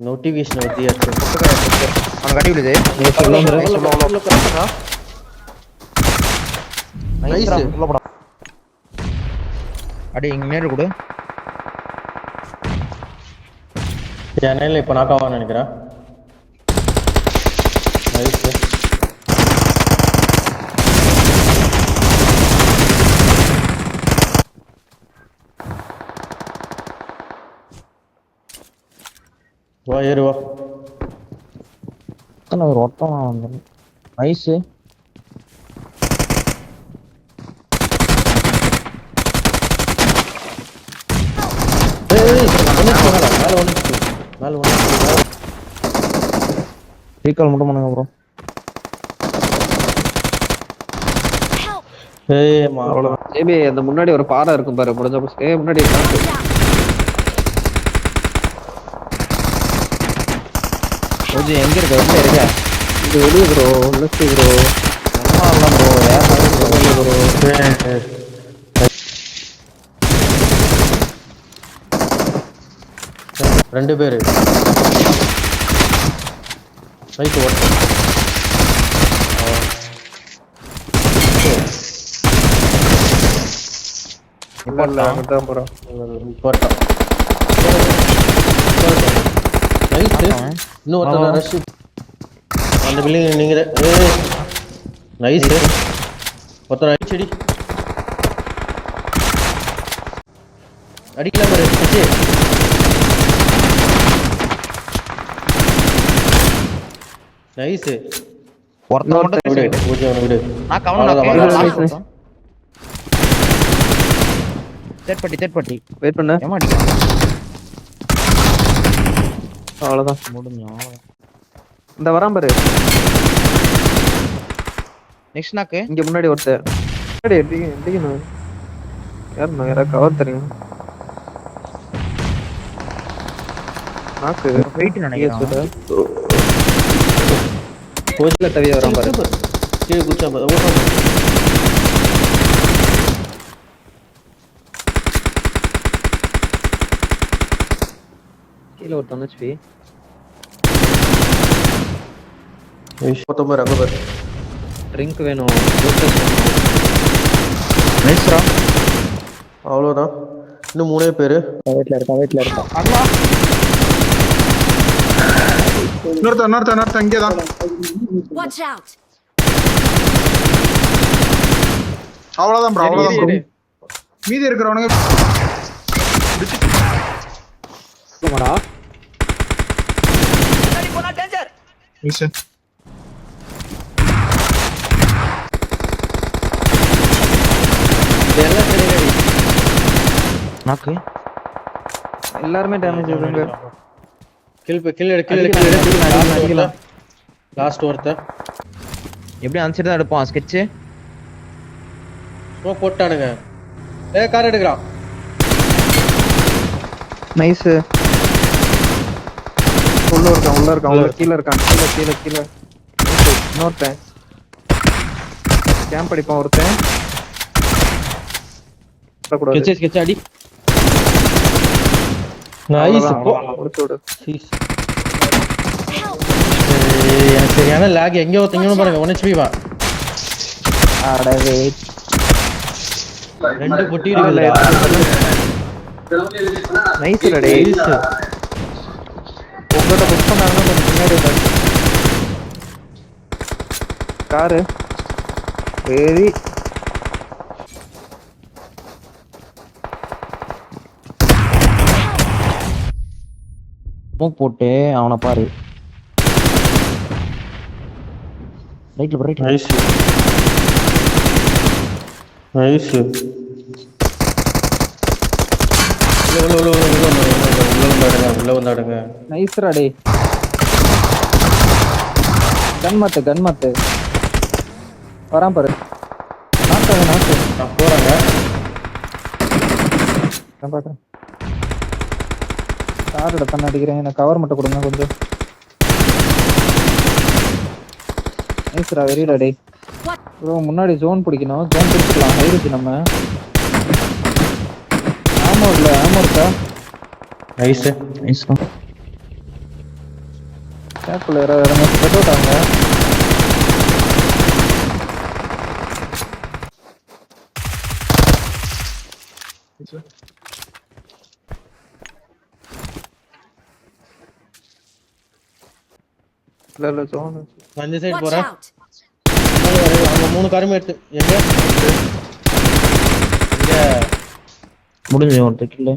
Notification வருது அவன் கட்டி விடுது நைஸ் அடி இங்க நேரு கொடு சேனல்ல இப்ப நாக்காவான்னு நினைக்கிறேன் நைஸ் வா ஏறு வா ஒரு ஒட்டம் வந்து நைஸ் ரீகால் மட்டும் பண்ணுங்க ப்ரோ அவ்வளவுதான் ஜேபி அந்த முன்னாடி ஒரு பாறை இருக்கும் பாரு முடிஞ்ச முன்னாடி ஓஜி எங்க இருக்க இது வெளியே ப்ரோ லெஃப்ட் ப்ரோ ரெண்டு பேரு ரைட் ஓட்டு போட்டான் இன்னும் ஒருத்தர் ரஷ் அந்த பில்டிங் நீங்க நைஸ் ஒருத்தர் அடிச்சடி அடிக்கலாம் பாரு நைஸ் ஒருத்தன் மட்டும் விடு பூஜை விடு நான் கவனம் தேர்ட் பட்டி வெயிட் பண்ணு ஏமாடி அவ்வளவுதான் முடிஞ்சு இந்த வரான் பாரு நெக்ஸ்ட் நாக்கு இங்க முன்னாடி ஒருத்தர் முன்னாடி எடிக்கணும் யாரா கவர் தெரியும் நாக்கு வெயிட் நினைக்கிறேன் கோஜில தவிய வரான் பாரு கீழே குச்சா பாரு கீழே ஒருத்தன் ஹெச்பி மொத்தம் அங்க பாரு ட்ரிங்க் வேணும் நைஸ்ரா அவ்வளோதான் இன்னும் 3 பேரு வீட்ல இருக்கா இன்னொருத்த இங்கேதான் அவ்வளவுதான் ப்ரோ மீதி இருக்கிறவனுங்க நாக்கு எல்லாருமே டேமேஜ் ஆகுங்க கில் லாஸ்ட் ஒருத்தர் எப்படி ஆன்சர் தான் எடுப்போம் ஸ்கெட்ச் ஸ்மோக் போட்டானுங்க கார் எடுக்கிறான் நைஸ் உள்ள இருக்கான் கீழ இருக்கான் கீழ இன்னொருத்தன் கேம்ப் அடிப்பான் ஒருத்தன் ஸ்கெட்ச் அடி நைஸ் எனக்கு சரியான லாக் எங்க ஒருத்தங்க பாருங்க 1 HP வா அடவே ரெண்டு பொட்டி இருக்குல்ல நைஸ் ரெடி உங்கள்ட்ட புஷ் பண்ணாங்கன்னா கொஞ்சம் முன்னாடி காரு வெரி ஸ்மோக் போட்டு அவனை பாரு ரைட்ல நைஸ் நைஸ் உள்ள வந்தாடுங்க நைஸ் ரெடி கன் மாத்து வரான் பாரு நாக்கு நான் போறாங்க நான் பாக்குறேன் கார் எடுத்து அடிக்கிறேன் எனக்கு கவர் மட்டும் கொடுங்க கொஞ்சம் நைஸ்ரா வெரி ரெடி ப்ரோ முன்னாடி ஜோன் பிடிக்கணும் ஜோன் பிடிச்சிக்கலாம் ஹைருக்கு நம்ம ஆமோ இருக்கா நைஸ் நைஸ் கேப்ல யாராவது ஸ்ப்ரெட் அவுட் ஆகுங்க. இல்ல ஜோன் நான் இந்த சைடு Watch போறேன். out! அங்க 3 காருமே எடுத்து எங்க இங்க முடிஞ்சு ஒருத்தர் கில்லு